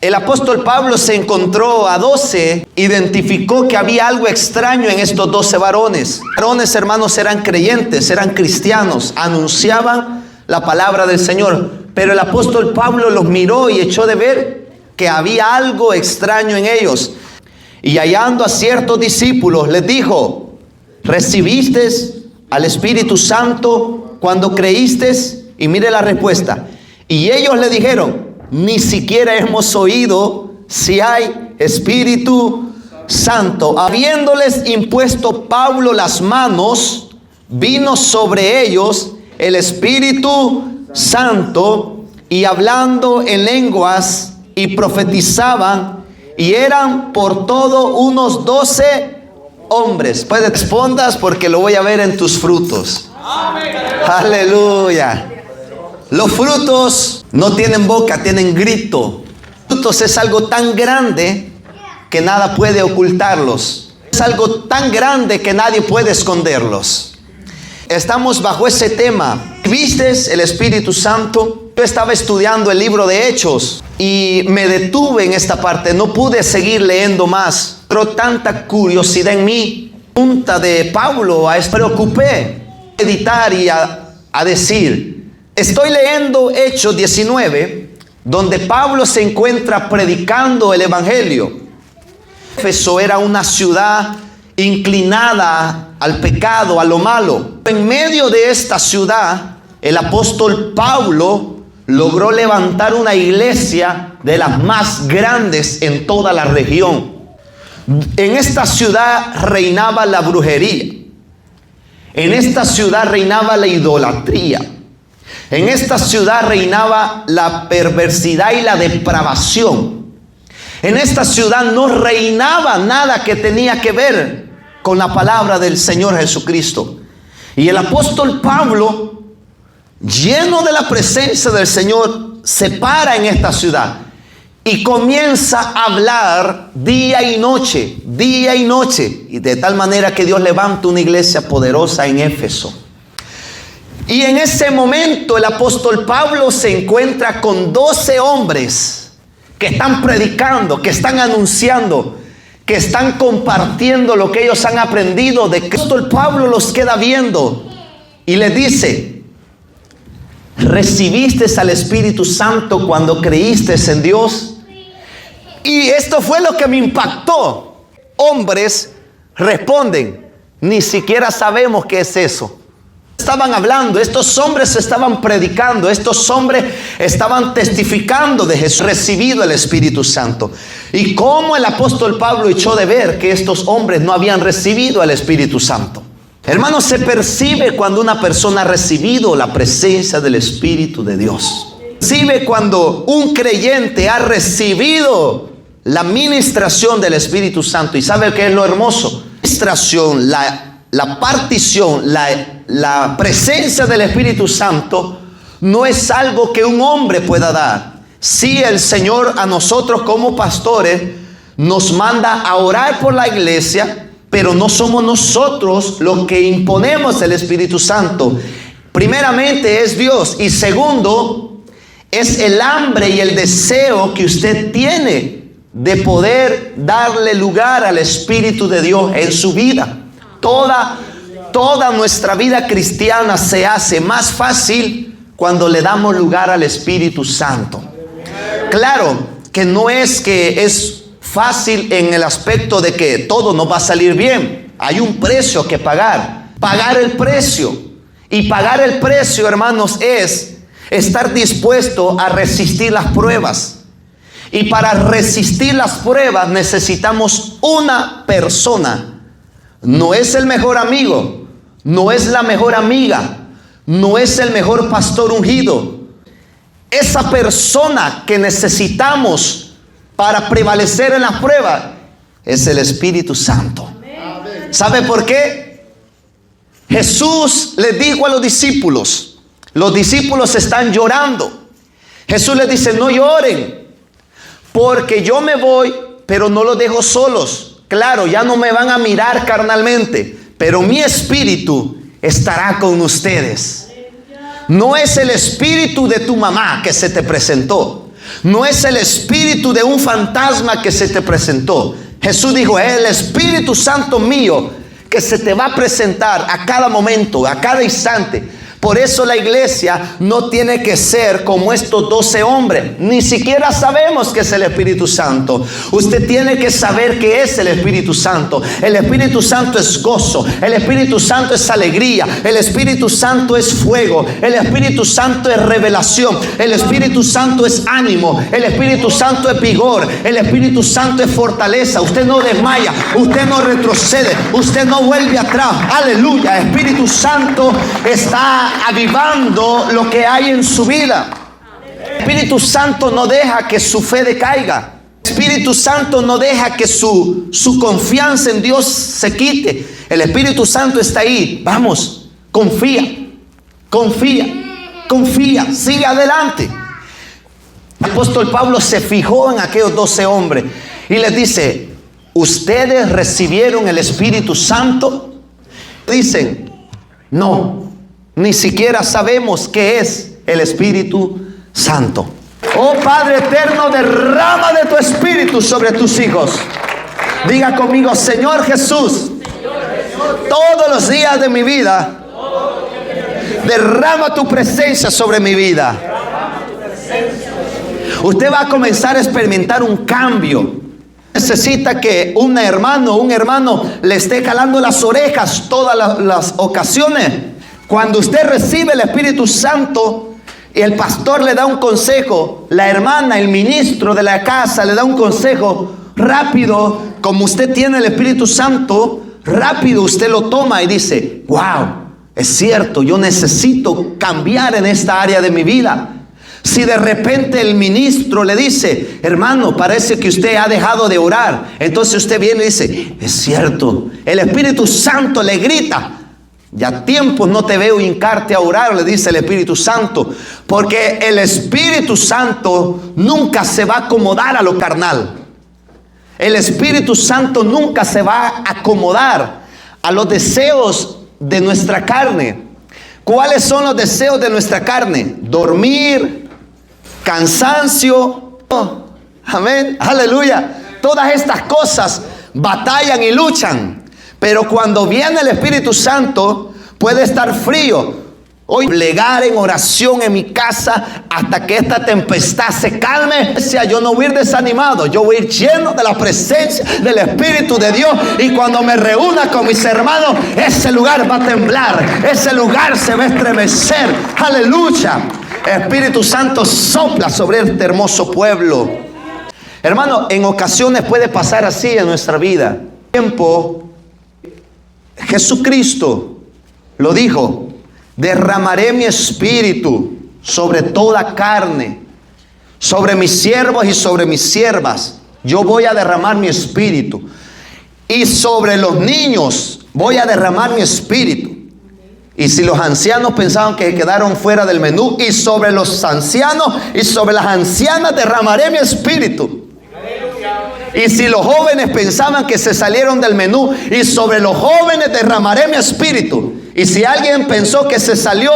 El apóstol Pablo se encontró a 12, identificó que había algo extraño en estos 12 varones. Varones, hermanos, eran creyentes, eran cristianos, anunciaban la palabra del Señor. Pero el apóstol Pablo los miró y echó de ver que había algo extraño en ellos. Y hallando a ciertos discípulos, les dijo: ¿recibiste al Espíritu Santo cuando creíste? Y mire la respuesta. Y ellos le dijeron: ni siquiera hemos oído si hay Espíritu Santo. Habiéndoles impuesto Pablo las manos, vino sobre ellos el Espíritu Santo, y hablando en lenguas y profetizaban, y eran por todo unos 12 hombres. Pues respondas, porque lo voy a ver en tus frutos. Amén. Aleluya. Los frutos no tienen boca, tienen grito. Los frutos es algo tan grande que nada puede ocultarlos. Es algo tan grande que nadie puede esconderlos. Estamos bajo ese tema. ¿Viste el Espíritu Santo? Yo estaba estudiando el libro de Hechos y me detuve en esta parte. No pude seguir leyendo más. Pero tanta curiosidad en mí. Punta de Pablo, me preocupé a editar y a decir. Estoy leyendo Hechos 19, donde Pablo se encuentra predicando el Evangelio. Éfeso era una ciudad inclinada al pecado, a lo malo. En medio de esta ciudad, el apóstol Pablo logró levantar una iglesia de las más grandes en toda la región. En esta ciudad reinaba la brujería. En esta ciudad reinaba la idolatría. En esta ciudad reinaba la perversidad y la depravación. En esta ciudad no reinaba nada que tenía que ver con la palabra del Señor Jesucristo. Y el apóstol Pablo, lleno de la presencia del Señor, se para en esta ciudad y comienza a hablar día y noche, y de tal manera que Dios levanta una iglesia poderosa en Éfeso. Y en ese momento el apóstol Pablo se encuentra con 12 hombres que están predicando, que están anunciando, que están compartiendo lo que ellos han aprendido. De que el apóstol Pablo los queda viendo y les dice: ¿recibiste al Espíritu Santo cuando creíste en Dios? Y esto fue lo que me impactó. Hombres responden: ni siquiera sabemos qué es eso. Estaban hablando, estos hombres estaban predicando, estos hombres estaban testificando de Jesús, recibido el Espíritu Santo. Y cómo el apóstol Pablo echó de ver que estos hombres no habían recibido el Espíritu Santo. Hermanos, se percibe cuando una persona ha recibido la presencia del Espíritu de Dios. Se percibe cuando un creyente ha recibido la ministración del Espíritu Santo. ¿Y sabe qué es lo hermoso? La ministración, la partición, la presencia del Espíritu Santo no es algo que un hombre pueda dar. Sí, el Señor a nosotros como pastores nos manda a orar por la iglesia, pero no somos nosotros los que imponemos el Espíritu Santo. Primeramente es Dios, y segundo es el hambre y el deseo que usted tiene de poder darle lugar al Espíritu de Dios en su vida. Toda nuestra vida cristiana se hace más fácil cuando le damos lugar al Espíritu Santo. Claro que no es que es fácil en el aspecto de que todo nos va a salir bien. Hay un precio que pagar. Pagar el precio. Y pagar el precio, hermanos, es estar dispuesto a resistir las pruebas. Y para resistir las pruebas necesitamos una persona. No es el mejor amigo, no es la mejor amiga, no es el mejor pastor ungido. Esa persona que necesitamos para prevalecer en la prueba es el Espíritu Santo. ¿Sabe por qué? Jesús les dijo a los discípulos están llorando. Jesús les dice: no lloren, porque yo me voy, pero no los dejo solos. Claro, ya no me van a mirar carnalmente, pero mi espíritu estará con ustedes. No es el espíritu de tu mamá que se te presentó. No es el espíritu de un fantasma que se te presentó. Jesús dijo, es el Espíritu Santo mío que se te va a presentar a cada momento, a cada instante. Por eso la iglesia no tiene que ser como estos 12 hombres. Ni siquiera sabemos que es el Espíritu Santo. Usted tiene que saber que es el Espíritu Santo. El Espíritu Santo es gozo. El Espíritu Santo es alegría. El Espíritu Santo es fuego. El Espíritu Santo es revelación. El Espíritu Santo es ánimo. El Espíritu Santo es vigor. El Espíritu Santo es fortaleza. Usted no desmaya. Usted no retrocede. Usted no vuelve atrás. Aleluya. El Espíritu Santo está avivando lo que hay en su vida. El Espíritu Santo no deja que su fe decaiga. El Espíritu Santo no deja que su confianza en Dios se quite. El Espíritu Santo está ahí. Vamos, confía, sigue adelante. El apóstol Pablo se fijó en aquellos 12 hombres y les dice, ¿ustedes recibieron el Espíritu Santo? Dicen, no. Ni siquiera sabemos qué es el Espíritu Santo. Oh Padre eterno, derrama de tu Espíritu sobre tus hijos. Diga conmigo, Señor Jesús, todos los días de mi vida, derrama tu presencia sobre mi vida. Usted va a comenzar a experimentar un cambio. Necesita que un hermano le esté jalando las orejas todas las ocasiones. Cuando usted recibe el Espíritu Santo y el pastor le da un consejo, la hermana, el ministro de la casa le da un consejo rápido, como usted tiene el Espíritu Santo, rápido usted lo toma y dice, wow, es cierto, yo necesito cambiar en esta área de mi vida. Si de repente el ministro le dice, hermano, parece que usted ha dejado de orar, entonces usted viene y dice, es cierto, el Espíritu Santo le grita, ya tiempos no te veo hincarte a orar, le dice el Espíritu Santo, porque el Espíritu Santo nunca se va a acomodar a lo carnal. El Espíritu Santo nunca se va a acomodar a los deseos de nuestra carne. ¿Cuáles son los deseos de nuestra carne? Dormir, cansancio, amén, aleluya. Todas estas cosas batallan y luchan. Pero cuando viene el Espíritu Santo, puede estar frío. Hoy plegar en oración en mi casa hasta que esta tempestad se calme. Yo no voy a ir desanimado, yo voy a ir lleno de la presencia del Espíritu de Dios. Y cuando me reúna con mis hermanos, ese lugar va a temblar, ese lugar se va a estremecer. Aleluya. Espíritu Santo sopla sobre este hermoso pueblo. Hermano, en ocasiones puede pasar así en nuestra vida. Tiempo, Jesucristo lo dijo, derramaré mi espíritu sobre toda carne, sobre mis siervos y sobre mis siervas. Yo voy a derramar mi espíritu. Y sobre los niños voy a derramar mi espíritu. Y si los ancianos pensaban que quedaron fuera del menú, y sobre los ancianos y sobre las ancianas derramaré mi espíritu. Y si los jóvenes pensaban que se salieron del menú, y sobre los jóvenes derramaré mi espíritu. Y si alguien pensó que se salió,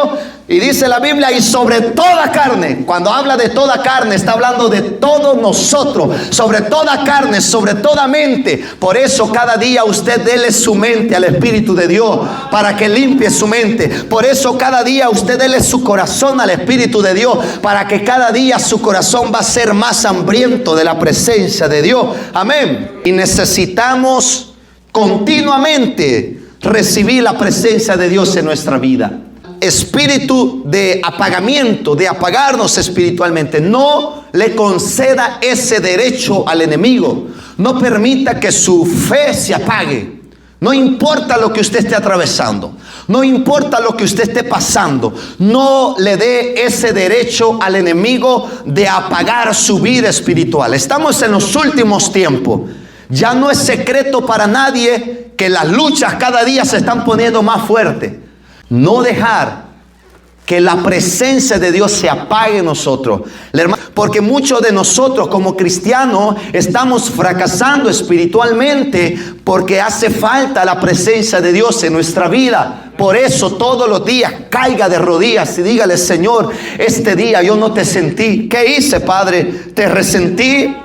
y dice la Biblia, y sobre toda carne. Cuando habla de toda carne, está hablando de todos nosotros. Sobre toda carne, sobre toda mente. Por eso cada día usted dele su mente al Espíritu de Dios, para que limpie su mente. Por eso cada día usted dele su corazón al Espíritu de Dios, para que cada día su corazón va a ser más hambriento de la presencia de Dios. Amén. Y necesitamos continuamente recibir la presencia de Dios en nuestra vida. Espíritu de apagamiento, de apagarnos espiritualmente. No le conceda ese derecho al enemigo. No permita que su fe se apague. No importa lo que usted esté atravesando, no importa lo que usted esté pasando, no le dé ese derecho al enemigo de apagar su vida espiritual. Estamos en los últimos tiempos. Ya no es secreto para nadie que las luchas cada día se están poniendo más fuertes. No dejar que la presencia de Dios se apague en nosotros. Porque muchos de nosotros como cristianos estamos fracasando espiritualmente porque hace falta la presencia de Dios en nuestra vida. Por eso todos los días caiga de rodillas y dígale: Señor, este día yo no te sentí. ¿Qué hice, Padre? ¿Te resentí?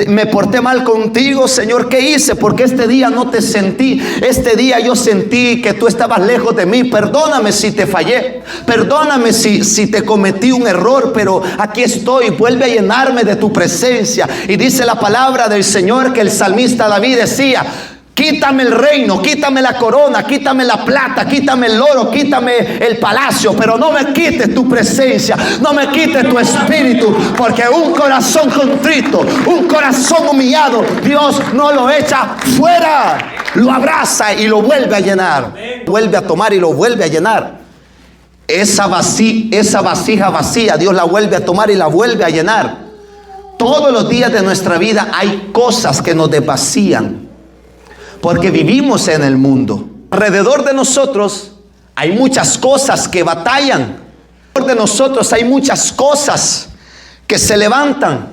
¿Me porté mal contigo, Señor? ¿Qué hice? Porque este día no te sentí. Este día yo sentí que tú estabas lejos de mí. Perdóname si te fallé. Perdóname si te cometí un error. Pero aquí estoy. Vuelve a llenarme de tu presencia. Y dice la palabra del Señor que el salmista David decía: quítame el reino, quítame la corona, quítame la plata, quítame el oro, quítame el palacio, pero no me quites tu presencia, no me quites tu espíritu, porque un corazón contrito, un corazón humillado, Dios no lo echa fuera, lo abraza y lo vuelve a llenar, vuelve a tomar y lo vuelve a llenar. Esa vasija vacía, Dios la vuelve a tomar y la vuelve a llenar. Todos los días de nuestra vida hay cosas que nos desvacían, porque vivimos en el mundo. Alrededor de nosotros hay muchas cosas que batallan. Alrededor de nosotros hay muchas cosas que se levantan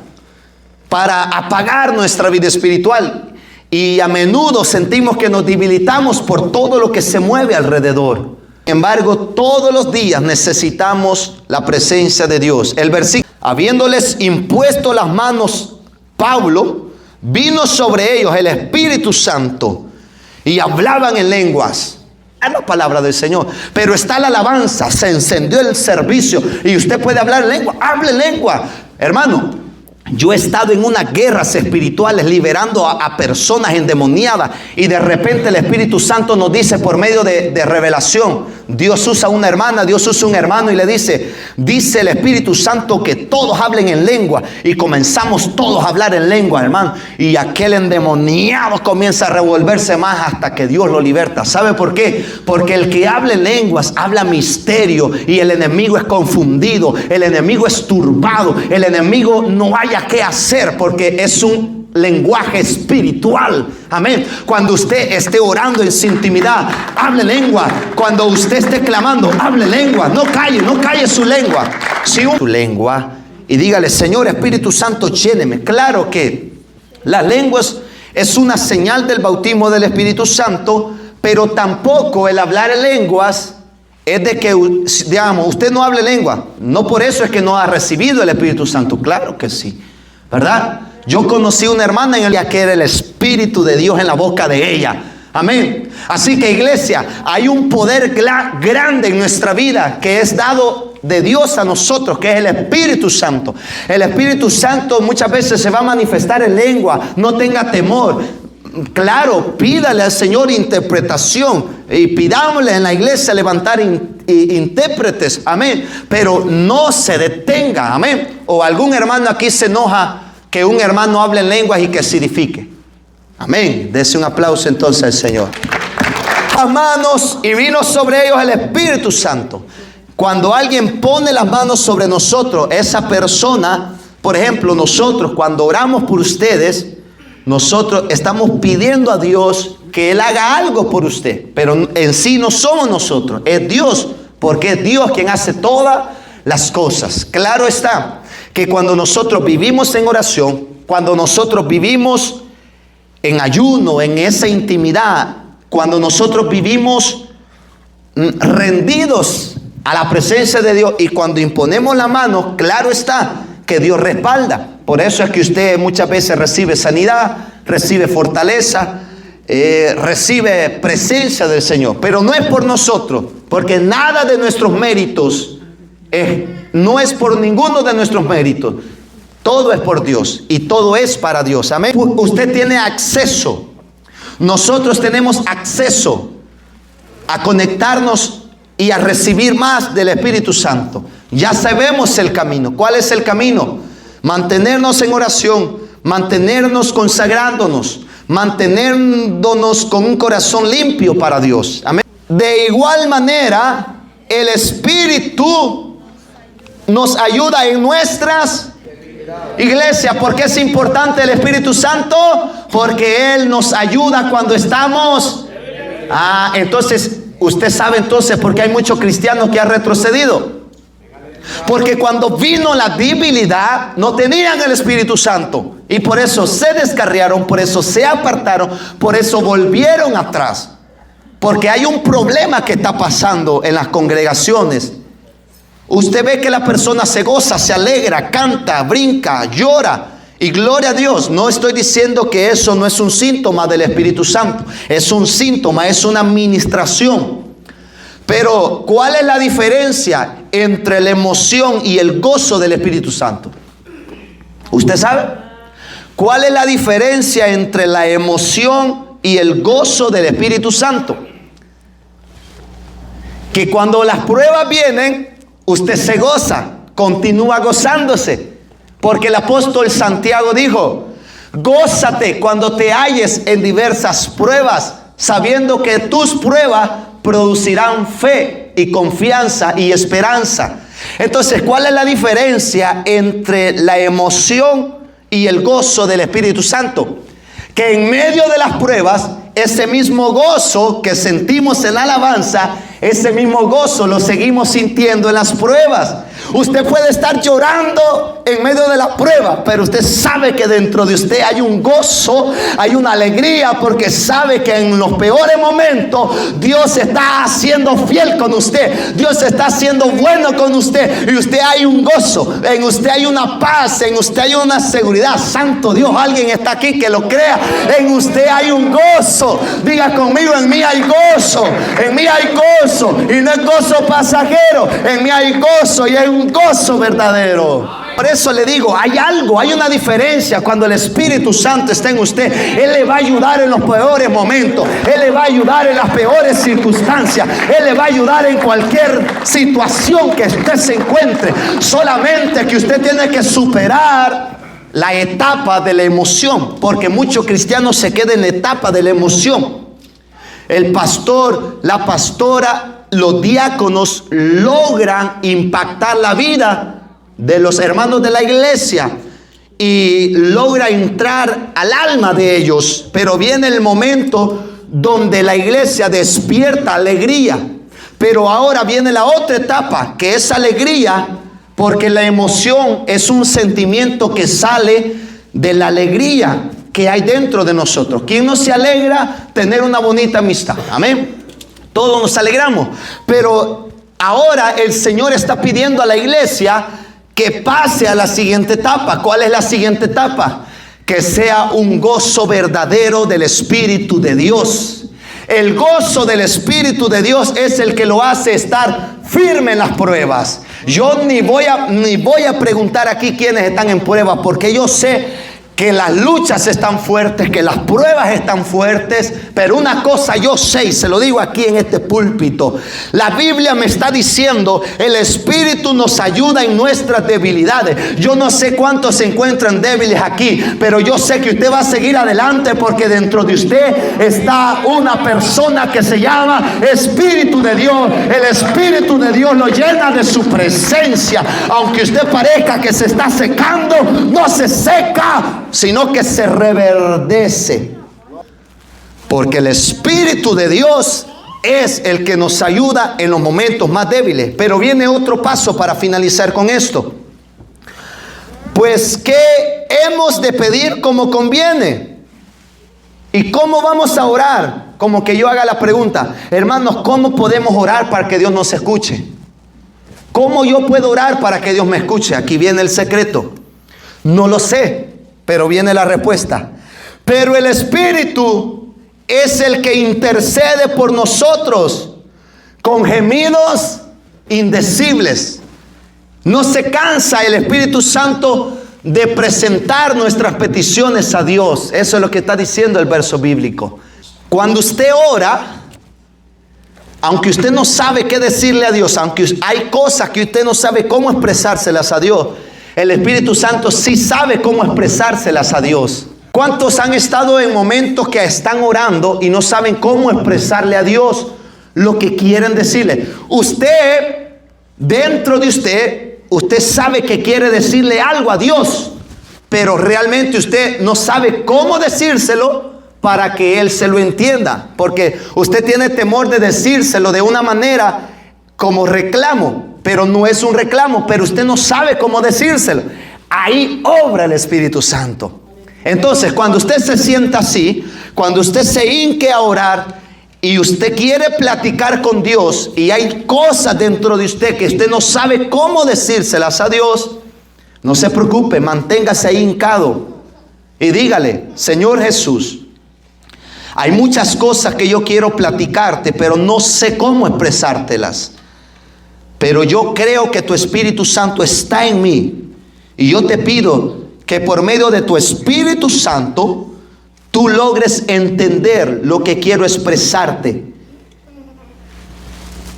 para apagar nuestra vida espiritual. Y a menudo sentimos que nos debilitamos por todo lo que se mueve alrededor. Sin embargo, todos los días necesitamos la presencia de Dios. El versículo: habiéndoles impuesto las manos, Pablo, vino sobre ellos el Espíritu Santo y hablaban en lenguas. Es la palabra del Señor. Pero está la alabanza, se encendió el servicio y usted puede hablar en lengua. Hable en lengua. Hermano, yo he estado en unas guerras espirituales liberando a personas endemoniadas, y de repente el Espíritu Santo nos dice por medio de revelación. Dios usa una hermana, Dios usa un hermano y le dice el Espíritu Santo que todos hablen en lengua, y comenzamos todos a hablar en lengua, hermano, y aquel endemoniado comienza a revolverse más hasta que Dios lo liberta. ¿Sabe por qué? Porque el que habla en lenguas habla misterio, y el enemigo es confundido, el enemigo es turbado, el enemigo no haya qué hacer, porque es un lenguaje espiritual. Amén. Cuando usted esté orando en su intimidad, hable lengua. Cuando usted esté clamando, hable lengua. No calle su lengua. Su lengua y dígale: Señor Espíritu Santo, lléneme. Claro que la lengua es una señal del bautismo del Espíritu Santo, pero tampoco el hablar en lenguas es de que, digamos, usted no hable lengua. No por eso es que no ha recibido el Espíritu Santo. Claro que sí, ¿verdad? Yo conocí una hermana en el día que era el Espíritu de Dios en la boca de ella. Amén. Así que, iglesia, hay un poder grande en nuestra vida que es dado de Dios a nosotros, que es el Espíritu Santo. El Espíritu Santo muchas veces se va a manifestar en lengua. No tenga temor. Claro, pídale al Señor interpretación, y pidámosle en la iglesia levantar intérpretes. Amén. Pero no se detenga. Amén. O algún hermano aquí se enoja que un hermano hable en lenguas y que se edifique. Amén. Dese un aplauso entonces al Señor. Las manos, y vino sobre ellos el Espíritu Santo. Cuando alguien pone las manos sobre nosotros, esa persona, por ejemplo, nosotros cuando oramos por ustedes, nosotros estamos pidiendo a Dios que Él haga algo por usted. Pero en sí no somos nosotros, es Dios, porque es Dios quien hace todas las cosas. Claro está que cuando nosotros vivimos en oración, cuando nosotros vivimos en ayuno, en esa intimidad, cuando nosotros vivimos rendidos a la presencia de Dios, y cuando imponemos la mano, claro está que Dios respalda. Por eso es que usted muchas veces recibe sanidad, recibe fortaleza, recibe presencia del Señor. Pero no es por nosotros, porque nada de nuestros méritos no es por ninguno de nuestros méritos. Todo es por Dios y todo es para Dios. Amén. Usted tiene acceso. Nosotros tenemos acceso a conectarnos y a recibir más del Espíritu Santo. Ya sabemos el camino. ¿Cuál es el camino? Mantenernos en oración, mantenernos consagrándonos, manteniéndonos con un corazón limpio para Dios. Amén. De igual manera, el Espíritu nos ayuda en nuestras iglesias. ¿Por qué es importante el Espíritu Santo? Porque Él nos ayuda cuando estamos. Entonces, Usted sabe entonces por qué hay muchos cristianos que han retrocedido. Porque cuando vino la debilidad, no tenían el Espíritu Santo. Y por eso se descarriaron, por eso se apartaron, por eso volvieron atrás. Porque hay un problema que está pasando en las congregaciones. Usted ve que la persona se goza, se alegra, canta, brinca, llora. Y gloria a Dios, no estoy diciendo que eso no es un síntoma del Espíritu Santo. Es un síntoma, es una administración. Pero, ¿cuál es la diferencia entre la emoción y el gozo del Espíritu Santo? ¿Usted sabe? ¿Cuál es la diferencia entre la emoción y el gozo del Espíritu Santo? Que cuando las pruebas vienen, usted se goza, continúa gozándose. Porque el apóstol Santiago dijo: gózate cuando te halles en diversas pruebas, sabiendo que tus pruebas producirán fe y confianza y esperanza. Entonces, ¿cuál es la diferencia entre la emoción y el gozo del Espíritu Santo? Que en medio de las pruebas, ese mismo gozo que sentimos en la alabanza, ese mismo gozo lo seguimos sintiendo en las pruebas. Usted puede estar llorando en medio de la prueba, pero usted sabe que dentro de usted hay un gozo, hay una alegría, porque sabe que en los peores momentos Dios está siendo fiel con usted, Dios está siendo bueno con usted, y usted hay un gozo, en usted hay una paz, en usted hay una seguridad. Santo Dios, alguien está aquí que lo crea. En usted hay un gozo. Diga conmigo: en mí hay gozo, en mí hay gozo, y no es gozo pasajero, en mí hay gozo, y hay un gozo verdadero. Por eso le digo, hay algo, hay una diferencia cuando el Espíritu Santo está en usted. Él le va a ayudar en los peores momentos, Él le va a ayudar en las peores circunstancias, Él le va a ayudar en cualquier situación que usted se encuentre. Solamente que usted tiene que superar la etapa de la emoción, porque muchos cristianos se quedan en la etapa de la emoción. El pastor, la pastora, los diáconos logran impactar la vida de los hermanos de la iglesia y logra entrar al alma de ellos, pero viene el momento donde la iglesia despierta alegría. Pero ahora viene la otra etapa, que es alegría, porque la emoción es un sentimiento que sale de la alegría que hay dentro de nosotros. ¿Quién no se alegra tener una bonita amistad? Amén. Todos nos alegramos. Pero ahora el Señor está pidiendo a la iglesia que pase a la siguiente etapa. ¿Cuál es la siguiente etapa? Que sea un gozo verdadero del Espíritu de Dios. El gozo del Espíritu de Dios es el que lo hace estar firme en las pruebas. Yo ni voy a preguntar aquí quiénes están en pruebas, porque yo sé que las luchas están fuertes, que las pruebas están fuertes, pero una cosa yo sé, y se lo digo aquí en este púlpito: la Biblia me está diciendo, el Espíritu nos ayuda en nuestras debilidades. Yo no sé cuántos se encuentran débiles aquí, pero yo sé que usted va a seguir adelante, porque dentro de usted está una persona que se llama Espíritu de Dios. El Espíritu de Dios lo llena de su presencia. Aunque usted parezca que se está secando, no se seca, sino que se reverdece, porque el Espíritu de Dios es el que nos ayuda en los momentos más débiles. Pero viene otro paso para finalizar con esto. Pues, ¿qué hemos de pedir como conviene? ¿Y cómo vamos a orar? Como que yo haga la pregunta: hermanos, ¿cómo podemos orar para que Dios nos escuche? ¿Cómo yo puedo orar para que Dios me escuche? Aquí viene el secreto. No lo sé, pero viene la respuesta. Pero el Espíritu es el que intercede por nosotros con gemidos indecibles. No se cansa el Espíritu Santo de presentar nuestras peticiones a Dios. Eso es lo que está diciendo el verso bíblico. Cuando usted ora, aunque usted no sabe qué decirle a Dios, aunque hay cosas que usted no sabe cómo expresárselas a Dios, el Espíritu Santo sí sabe cómo expresárselas a Dios. ¿Cuántos han estado en momentos que están orando y no saben cómo expresarle a Dios lo que quieren decirle? Usted, dentro de usted sabe que quiere decirle algo a Dios, pero realmente usted no sabe cómo decírselo para que Él se lo entienda. Porque usted tiene temor de decírselo de una manera como reclamo, pero no es un reclamo, pero usted no sabe cómo decírselo. Ahí obra el Espíritu Santo. Entonces, cuando usted se sienta así, cuando usted se hinque a orar y usted quiere platicar con Dios y hay cosas dentro de usted que usted no sabe cómo decírselas a Dios, no se preocupe, manténgase ahí hincado y dígale: Señor Jesús, hay muchas cosas que yo quiero platicarte, pero no sé cómo expresártelas. Pero yo creo que tu Espíritu Santo está en mí. Y yo te pido que por medio de tu Espíritu Santo, tú logres entender lo que quiero expresarte.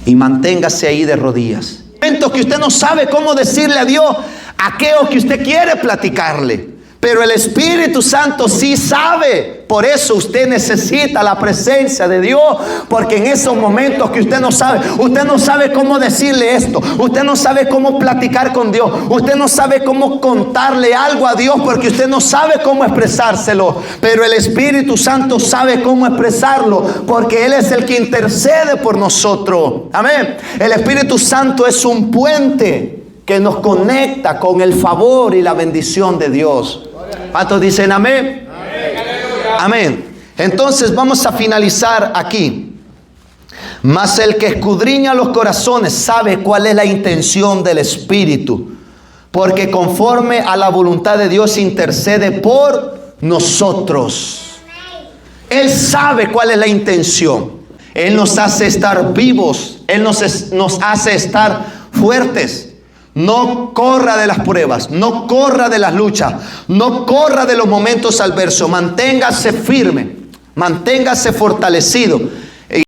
Y manténgase ahí de rodillas. En el momento que usted no sabe cómo decirle a Dios aquello que usted quiere platicarle, pero el Espíritu Santo sí sabe. Por eso usted necesita la presencia de Dios, porque en esos momentos que usted no sabe cómo decirle esto, usted no sabe cómo platicar con Dios, usted no sabe cómo contarle algo a Dios, porque usted no sabe cómo expresárselo, pero el Espíritu Santo sabe cómo expresarlo, porque Él es el que intercede por nosotros. Amén. El Espíritu Santo es un puente que nos conecta con el favor y la bendición de Dios. ¿Cuántos dicen amén? Amén. Entonces vamos a finalizar aquí. Mas el que escudriña los corazones sabe cuál es la intención del Espíritu, porque conforme a la voluntad de Dios intercede por nosotros. Él sabe cuál es la intención. Él nos hace estar vivos. Él nos hace estar fuertes. No corra de las pruebas, no corra de las luchas, no corra de los momentos adversos. Manténgase firme, manténgase fortalecido.